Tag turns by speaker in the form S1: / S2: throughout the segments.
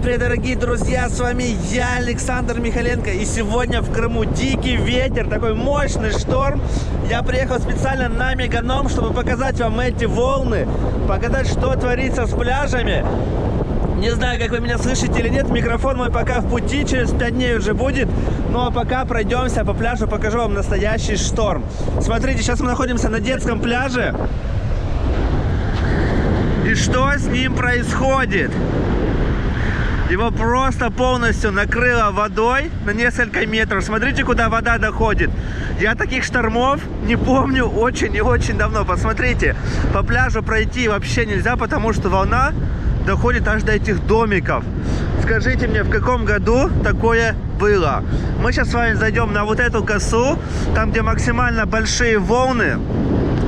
S1: привет, дорогие друзья, с вами я, Александр Михаленко, и сегодня в Крыму дикий ветер, такой мощный шторм. Я приехал специально на Меганом, чтобы показать вам эти волны, показать, что творится с пляжами. Не знаю, как вы меня слышите или нет, микрофон мой пока в пути, через 5 дней уже будет. Ну а пока пройдемся по пляжу, покажу вам настоящий шторм. Смотрите, сейчас мы находимся на детском пляже. И что с ним происходит? Его просто полностью накрыло водой на несколько метров. Смотрите, куда вода доходит. Я таких штормов не помню очень и очень давно. Посмотрите, по пляжу пройти вообще нельзя, потому что волна доходит аж до этих домиков. Скажите мне, в каком году такое было? Мы сейчас с вами зайдем на вот эту косу, там, где максимально большие волны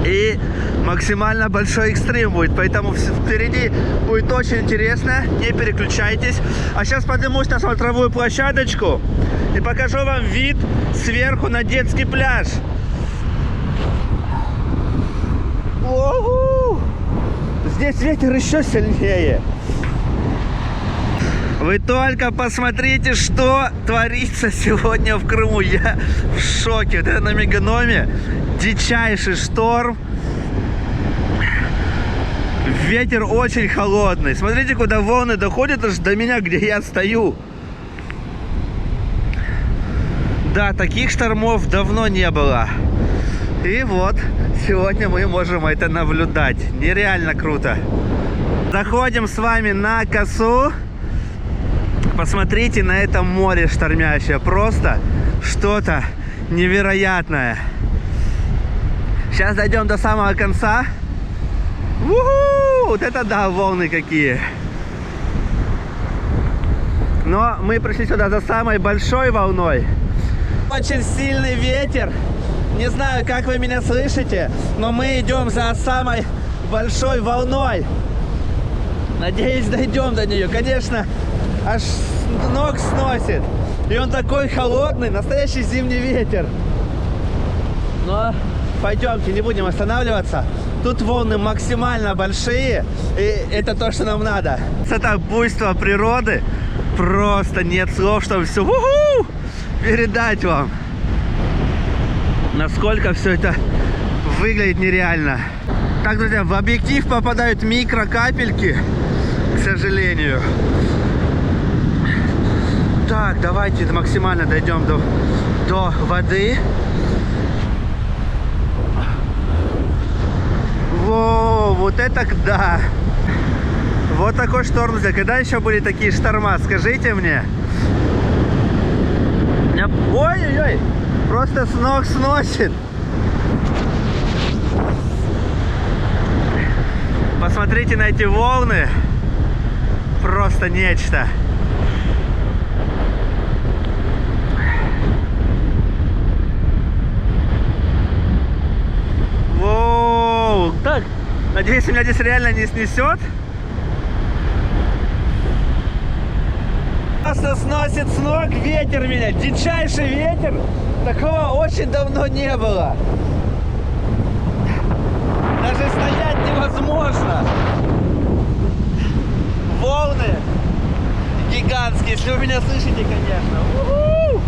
S1: и максимально большой экстрим будет. Поэтому впереди будет очень интересно. Не переключайтесь. А сейчас поднимусь на смотровую площадочку и покажу вам вид сверху на детский пляж. Ого! Здесь ветер еще сильнее. Вы только посмотрите, что творится сегодня в Крыму. Я в шоке. Вот это на Меганоме дичайший шторм. Ветер очень холодный. Смотрите, куда волны доходят аж до меня, где я стою. Да, таких штормов давно не было. И вот, сегодня мы можем это наблюдать. Нереально круто. Заходим с вами на косу. Посмотрите на это море штормящее. Просто что-то невероятное. Сейчас дойдем до самого конца. У-ху! Вот это да, волны какие. Но мы пришли сюда за самой большой волной. Очень сильный ветер. Не знаю, как вы меня слышите, но мы идем за самой большой волной. Надеюсь, дойдем до нее. Конечно, аж ног сносит. И он такой холодный, настоящий зимний ветер. Но пойдемте, не будем останавливаться. Тут волны максимально большие, и это то, что нам надо. Это буйство природы. Просто нет слов, чтобы все передать вам. Насколько все это выглядит нереально. Так, друзья, в объектив попадают микрокапельки, к сожалению. Так, давайте максимально дойдем до воды. Воу, вот это да! Вот такой шторм, друзья. Когда еще были такие шторма, скажите мне? Ой-ой-ой! Просто с ног сносит. Посмотрите на эти волны. Просто нечто. Воу! Так, надеюсь, меня здесь реально не снесет. Просто сносит с ног ветер меня. Дичайший ветер. Такого очень давно не было. Даже стоять невозможно. Волны гигантские, если вы меня слышите, конечно. У-ху!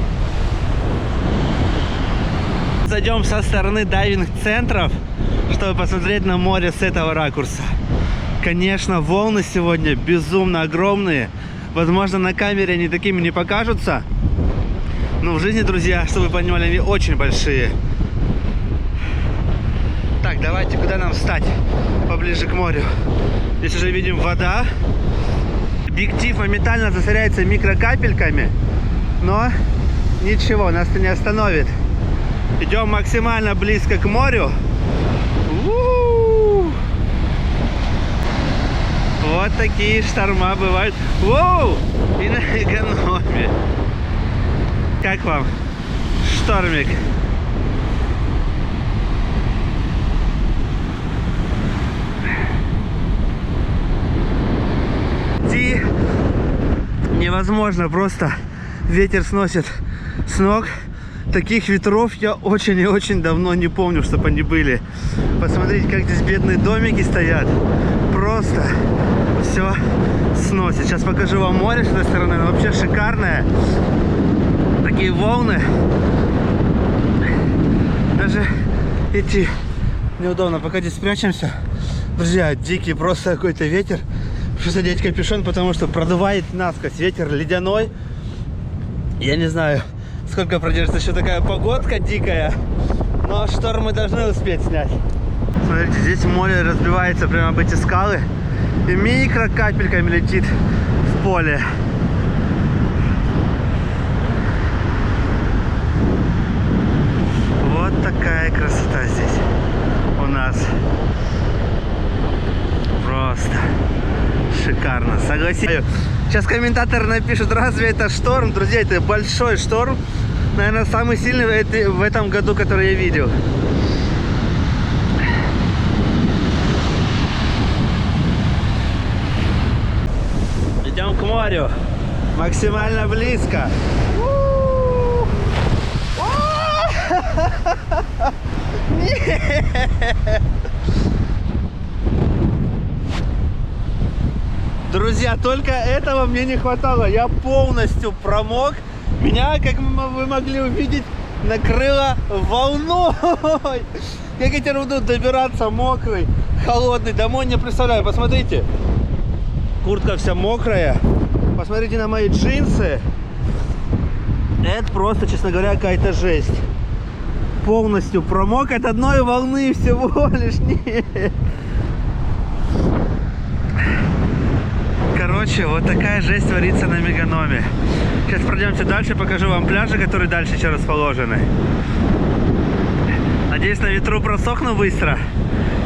S1: Зайдем со стороны дайвинг-центров, чтобы посмотреть на море с этого ракурса. Конечно, волны сегодня безумно огромные. Возможно, на камере они такими не покажутся. Но в жизни, друзья, чтобы вы понимали, они очень большие. Так, давайте, куда нам встать? Поближе к морю. Здесь уже видим вода. Объектив моментально засоряется микрокапельками. Но ничего, нас это не остановит. Идем максимально близко к морю. У-у-у! Вот такие шторма бывают. Воу! И на Меганоме. Как вам штормик? Идти невозможно, просто ветер сносит с ног. Таких ветров я очень и очень давно не помню, чтобы они были. Посмотрите, как здесь бедные домики стоят. Просто все сносит. Сейчас покажу вам море с этой стороны. Оно вообще шикарное. Такие волны. Даже идти неудобно. Пока здесь спрячемся. Друзья, дикий просто какой-то ветер. Пришлось одеть капюшон, потому что продувает насквозь. Ветер ледяной. Я не знаю, сколько продержится еще такая погодка дикая. Но шторм мы должны успеть снять. Смотрите, здесь море разбивается прямо об эти скалы. И микро капельками летит в поле. Вот такая красота здесь у нас. Просто шикарно, согласитесь. Сейчас комментаторы напишут, разве это шторм? Друзья, это большой шторм. Наверное, самый сильный в этом году, который я видел. Идем к морю. Максимально близко. Друзья, только этого мне не хватало. Я полностью промок. Меня, как вы могли увидеть, накрыло волной. Как я теперь буду добираться мокрый, холодный домой, не представляю. Посмотрите. Куртка вся мокрая. Посмотрите на мои джинсы. Это просто, честно говоря, какая-то жесть. Полностью промок от одной волны всего лишь. Нет. Короче, вот такая жесть творится на Меганоме. Сейчас пройдемте дальше, покажу вам пляжи, которые дальше еще расположены. Надеюсь, на ветру просохну быстро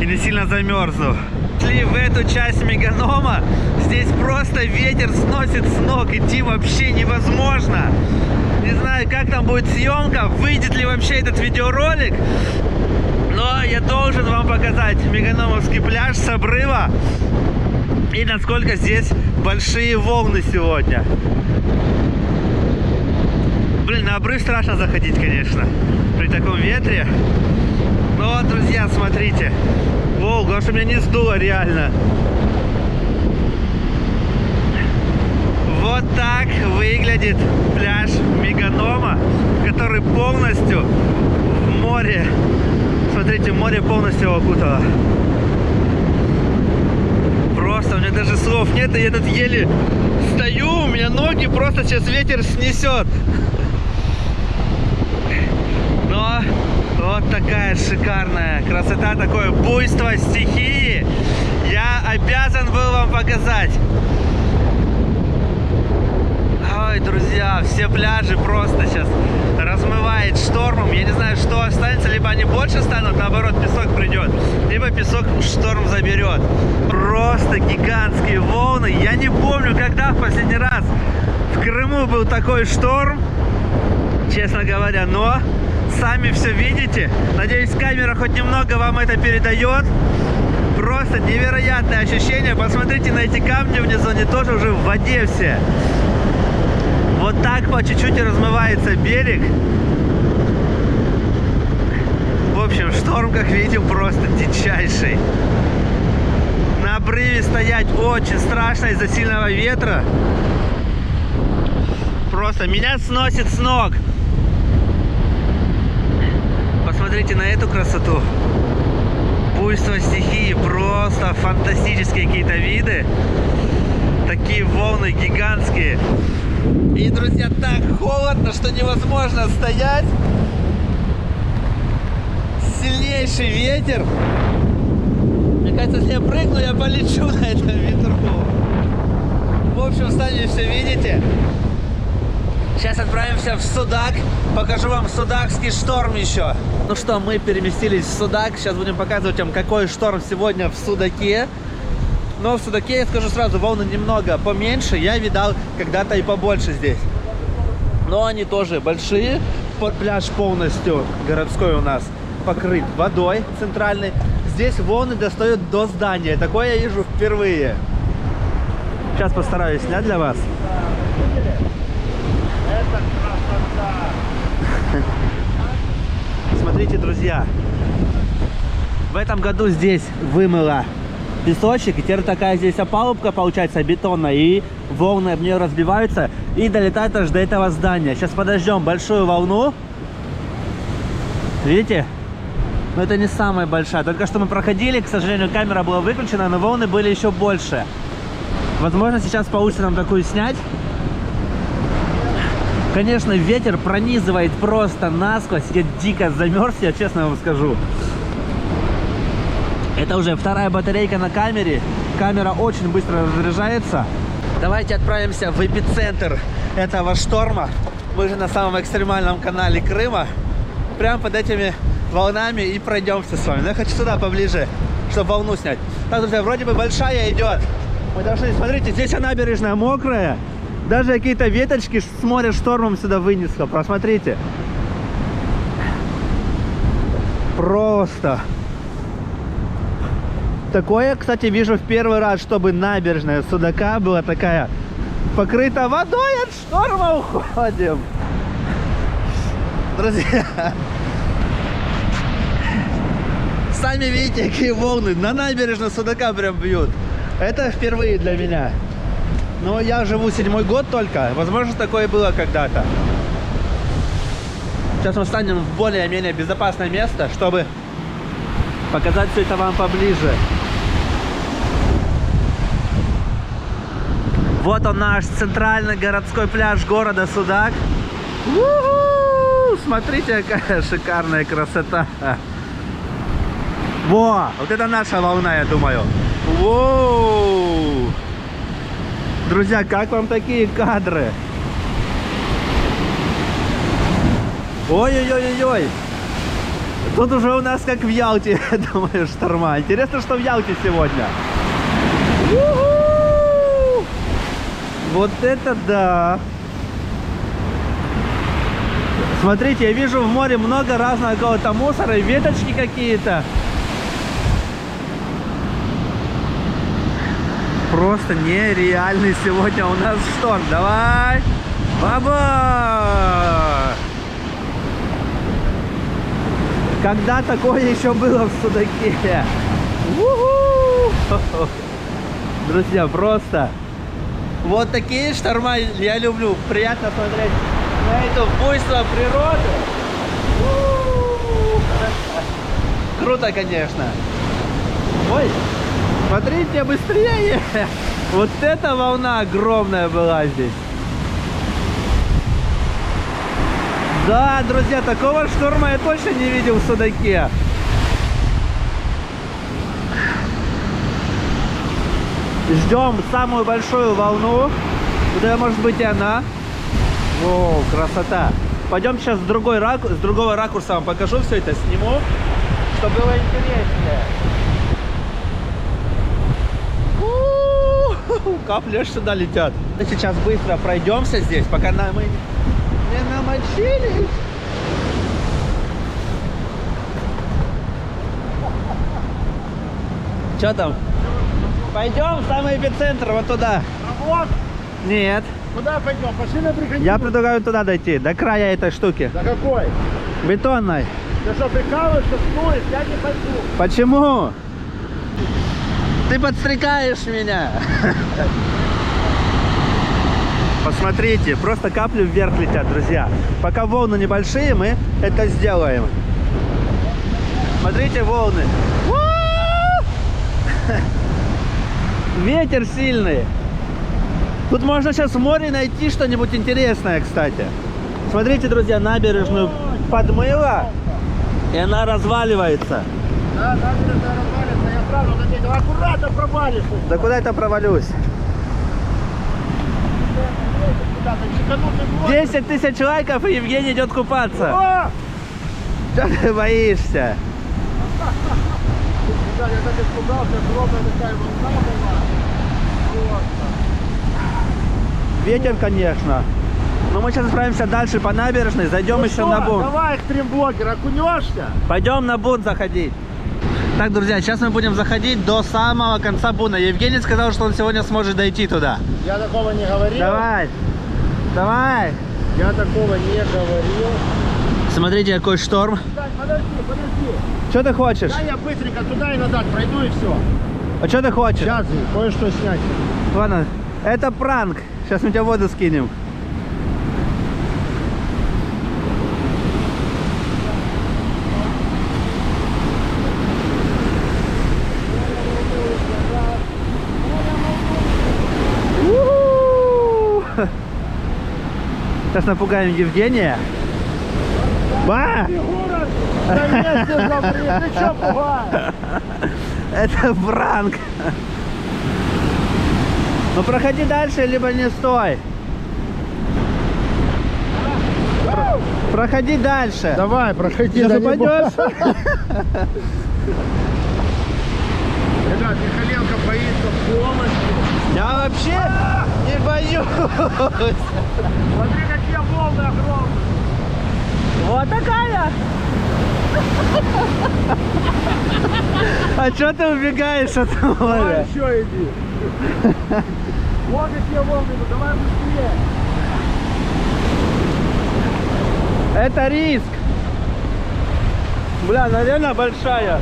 S1: и не сильно замерзну. Шли в эту часть Меганома, здесь просто ветер сносит с ног, идти вообще невозможно. Не знаю, как там будет съемка, выйдет ли вообще этот видеоролик, но я должен вам показать Меганомовский пляж с обрыва и насколько здесь большие волны сегодня. Блин, на обрыв страшно заходить, конечно, при таком ветре. Но, друзья, смотрите. Воу, главное, что меня не сдуло реально. Вот так выглядит пляж Меганома, который полностью в море. Смотрите, море полностью его окутало. Просто у меня даже слов нет, и я тут еле стою, у меня ноги просто сейчас ветер снесет. Но вот такая шикарная красота, такое буйство стихии я обязан был вам показать. Ой, друзья, все пляжи просто сейчас размывает штормом. Я не знаю, что останется, либо они больше станут, наоборот, песок придет, либо песок шторм заберет. Просто гигантские волны. Я не помню, когда в последний раз в Крыму был такой шторм, честно говоря, но сами все видите. Надеюсь, камера хоть немного вам это передает. Просто невероятное ощущение. Посмотрите на эти камни внизу, они тоже уже в воде все. Вот так по чуть-чуть размывается берег. В общем, шторм, как видим, просто дичайший. На обрыве стоять очень страшно из-за сильного ветра. Просто меня сносит с ног. Посмотрите на эту красоту. Буйство стихии, просто фантастические какие-то виды. Такие волны гигантские. И, друзья, так холодно, что невозможно стоять. Сильнейший ветер. Мне кажется, если я прыгну, я полечу на этом ветру. В общем, сами все видите. Сейчас отправимся в Судак. Покажу вам судакский шторм еще. Ну что, мы переместились в Судак. Сейчас будем показывать вам, какой шторм сегодня в Судаке. Но в Судаке, я скажу сразу, волны немного поменьше. Я видал когда-то и побольше здесь. Но они тоже большие. Пляж полностью городской у нас покрыт водой центральной. Здесь волны достают до здания. Такое я вижу впервые. Сейчас постараюсь снять для вас. Это красота! Смотрите, друзья. В этом году здесь вымыло песочек, и теперь такая здесь опалубка получается бетонная, и волны об нее разбиваются и долетают аж до этого здания. Сейчас подождем большую волну. Видите? Но это не самая большая. Только что мы проходили, к сожалению, камера была выключена, но волны были еще больше. Возможно, сейчас получится нам такую снять. Конечно, ветер пронизывает просто насквозь. Я дико замерз, я честно вам скажу. Это уже вторая батарейка на камере. Камера очень быстро разряжается. Давайте отправимся в эпицентр этого шторма. Мы же на самом экстремальном канале Крыма. Прямо под этими волнами и пройдемся с вами. Но я хочу сюда поближе, чтобы волну снять. Так, друзья, вроде бы большая идет. Мы должны, смотрите, здесь набережная мокрая. Даже какие-то веточки с моря штормом сюда вынесло. Просмотрите. Просто. Такое, кстати, вижу в первый раз, чтобы набережная Судака была такая покрыта водой, от шторма уходим. Друзья, сами видите, какие волны на набережную Судака прям бьют. Это впервые для меня. Но я живу 7-й год только. Возможно, такое было когда-то. Сейчас мы встанем в более-менее безопасное место, чтобы показать все это вам поближе. Вот он, наш центральный городской пляж города Судак. У-ху! Смотрите, какая шикарная красота. Во! Вот это наша волна, я думаю. Воу! Друзья, как вам такие кадры? Ой-ой-ой-ой! Тут уже у нас как в Ялте, я думаю, шторма. Интересно, что в Ялте сегодня. У-ху! Вот это да! Смотрите, я вижу в море много разного какого-то мусора, веточки какие-то. Просто нереальный сегодня у нас шторм. Давай! Баба! Когда такое еще было в Судаке? У-ху! Друзья, просто вот такие шторма я люблю. Приятно смотреть на это буйство природы. Круто, конечно. Ой! Смотрите быстрее! Вот эта волна огромная была здесь. Да, друзья, такого шторма я точно не видел в Судаке. Ждем самую большую волну. Куда может быть и она. О, красота. Пойдем сейчас с другого ракурса вам покажу все это, сниму, чтобы было интереснее. Капли аж сюда летят. Сейчас быстро пройдемся здесь, пока мы не намочились. Что там? Пойдем в самый эпицентр, вот туда.
S2: Вот.
S1: Нет.
S2: Куда пойдем? Пошли на приходи.
S1: Я предлагаю туда дойти, до края этой штуки.
S2: До какой?
S1: Бетонной.
S2: Ты что, прикалываешься? Стой, я не пойду.
S1: Почему? Ты подстрекаешь меня. Посмотрите, просто капли вверх летят, друзья. Пока волны небольшие, мы это сделаем. Смотрите, волны. Ветер сильный. Тут можно сейчас в море найти что-нибудь интересное, кстати. Смотрите, друзья, набережную подмыло, и она разваливается.
S2: Да, набережная развалится, я сразу заметил. Аккуратно провалишься.
S1: Да куда это провалюсь? 10 тысяч лайков, и Евгений идет купаться.
S2: О!
S1: Что ты боишься?
S2: Да, я так испугался, огромная такая волна была.
S1: Ветер, конечно. Но мы сейчас отправимся дальше по набережной, зайдем
S2: Ну
S1: еще
S2: что,
S1: на бунт.
S2: давай, экстрим-блогер, окунешься?
S1: Пойдем на бунт заходить. Так, друзья, сейчас мы будем заходить до самого конца бунта. Евгений сказал, что он сегодня сможет дойти туда.
S2: Я такого не говорил.
S1: Давай, давай.
S2: Я такого не говорил.
S1: Смотрите, какой шторм.
S2: Подожди.
S1: Что ты хочешь?
S2: Да, я быстренько туда и назад пройду и все.
S1: А что ты хочешь?
S2: Сейчас кое-что снять.
S1: Ладно, это пранк. Сейчас мы тебя в воду скинем. У-у-у! Сейчас напугаем Евгения. Ба!
S2: Фигура на месте запри. Ты чё пугаешь?
S1: Это пранк. Ну проходи дальше, либо не стой. Проходи дальше.
S2: Давай, проходи.
S1: Сейчас
S2: да не
S1: упадешь.
S2: Ребят, Михаленко боится полностью.
S1: Я вообще не боюсь.
S2: Смотри, какие волны огромные.
S1: Вот такая. А что ты убегаешь от
S2: Давай
S1: моря?
S2: еще иди. Вот какие волны, ну давай быстрее.
S1: Это риск. Бля, наверное, большая.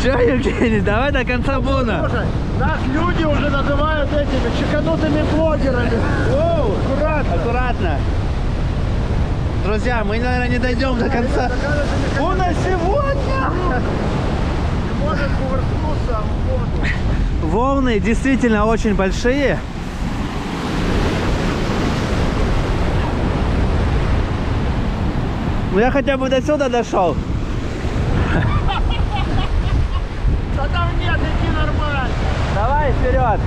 S1: Че, Евгений, давай до конца буна.
S2: Слушай, нас люди уже называют этими чеканутыми блогерами. Воу, аккуратно.
S1: Аккуратно. Друзья, мы, наверное, не дойдем до конца. Буна сегодня!
S2: Может кувыркнуться в воду.
S1: Волны действительно очень большие. Ну я хотя бы до сюда дошел.
S2: Да там нет, иди нормально.
S1: Давай вперед.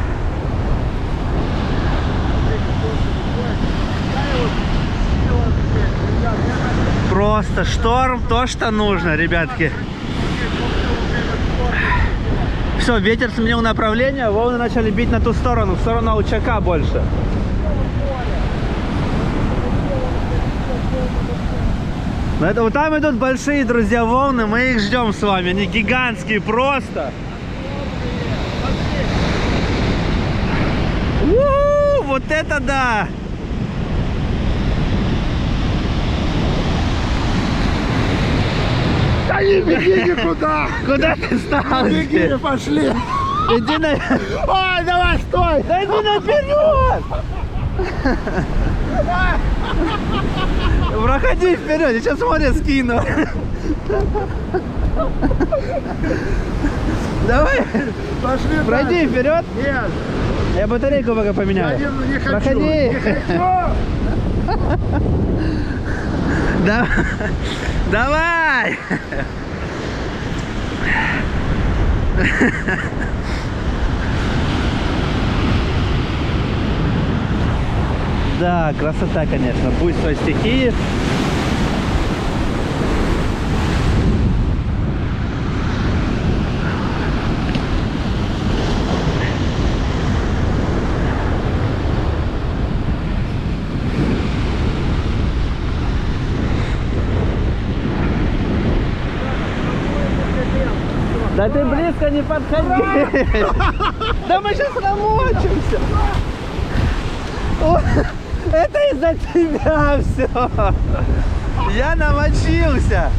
S1: Просто шторм, то, что нужно, ребятки. Все, ветер сменил направление, волны начали бить на ту сторону, в сторону Аучака больше. Но это вот там идут большие, друзья, волны, мы их ждем с вами, они гигантские просто. У-у-у, вот это да!
S2: Да не беги никуда.
S1: Куда ты стал?
S2: Беги, пошли.
S1: Иди на...
S2: Ой, давай, стой.
S1: Да иди наперед! Проходи вперед, я сейчас море скину. Давай,
S2: Пошли.
S1: пройди
S2: дальше.
S1: вперед.
S2: Нет,
S1: Я батарейку пока
S2: я
S1: поменяю.
S2: не хочу.
S1: Проходи.
S2: Не хочу.
S1: Да. Давай. Да, красота, конечно, буйство стихии. Да ты близко не подходи. Да мы сейчас намочимся. О, это из-за тебя все. Я намочился.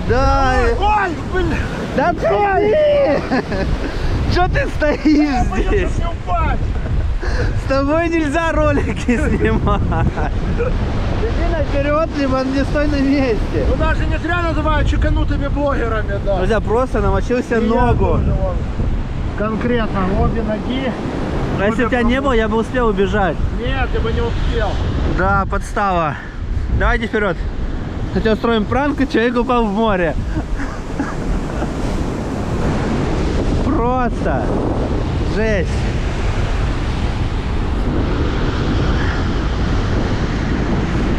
S1: Да.
S2: Ой, блин.
S1: Да ты! Что ты стоишь здесь?
S2: Не упасть.
S1: С тобой нельзя ролики снимать. Иди наперед, либо не стой на месте.
S2: Ну даже не зря называют чеканутыми блогерами, да.
S1: Друзья, просто намочился
S2: И я
S1: ногу.
S2: тоже, вон. Конкретно обе ноги.
S1: А если у тебя не было, я бы успел убежать.
S2: Нет, я бы не успел.
S1: Да, подстава. Давайте вперед. Хотя устроим пранк, и человек упал в море. Просто жесть.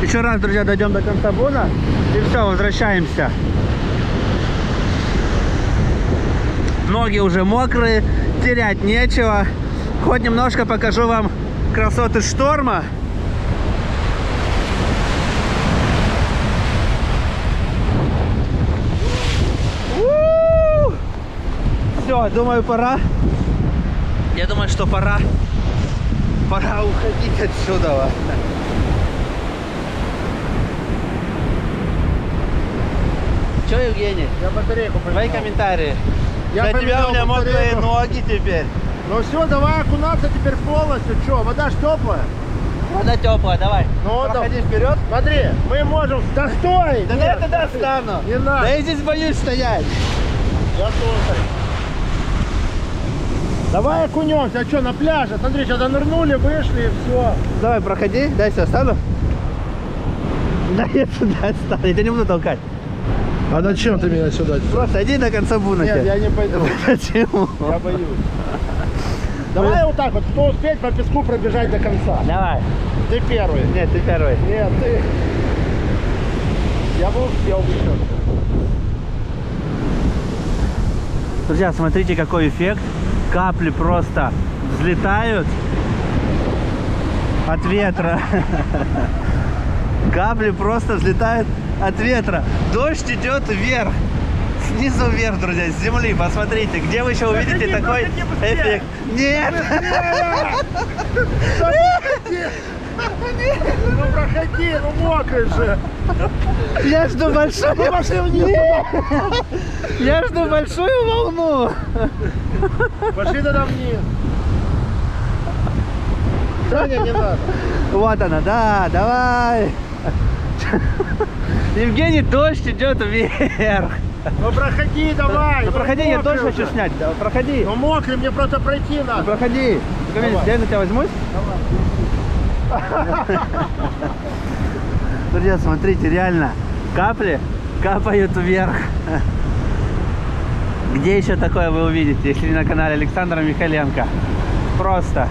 S1: Еще раз, друзья, дойдем до конца буна. И все, возвращаемся. Ноги уже мокрые, терять нечего. Хоть немножко покажу вам красоты шторма. Все, думаю, пора. Я думаю, что пора. Пора уходить отсюда. Че, Евгений?
S2: Я батарейку
S1: Твои
S2: поменял.
S1: комментарии.
S2: Я
S1: Для тебя
S2: поменял
S1: у меня мокрые
S2: батарейку.
S1: ноги теперь.
S2: Ну все, давай окунаться теперь полностью. Че, вода ж теплая?
S1: Вода теплая, давай.
S2: Ну,
S1: Проходи
S2: да.
S1: вперед.
S2: Смотри, мы можем... Да стой!
S1: Да
S2: Нет,
S1: я туда встану.
S2: Не надо.
S1: Да я здесь боюсь стоять.
S2: Я тоже. Давай окунемся. А что, на пляже? Смотри, сейчас нырнули, вышли и все.
S1: Давай, проходи. Дай сюда встану. Да я сюда встану. Я тебя не буду толкать.
S2: А зачем ты меня сюда?
S1: Просто иди до конца буночки.
S2: Нет, я не пойду.
S1: Почему?
S2: Я боюсь. Давай вот так вот, кто успеет по песку пробежать до конца.
S1: Давай.
S2: Ты первый.
S1: Нет, ты первый.
S2: Нет, ты. Я бы успел бы еще.
S1: Друзья, смотрите, какой эффект. Капли просто взлетают от ветра. Капли просто взлетают от ветра. Дождь идет вверх. Снизу вверх, друзья, с земли. Посмотрите, где вы еще увидите такой эффект. Нет!
S2: Ну проходи, ну мокрый же.
S1: Я жду большую...
S2: Ну пошли вниз.
S1: Я жду большую волну.
S2: Пошли тогда вниз. Саня, не надо.
S1: Вот она, да, давай. Евгений, дождь идет вверх.
S2: Ну проходи давай.
S1: Ну проходи, я
S2: мокрый
S1: тоже хочу
S2: уже.
S1: снять. Да, проходи.
S2: Ну мокрый, мне просто пройти
S1: Ну,
S2: надо.
S1: проходи.
S2: Давай.
S1: Я на тебя возьмусь? Друзья, смотрите, реально, капли капают вверх. Где еще такое вы увидите, если не на канале Александра Михайленко? Просто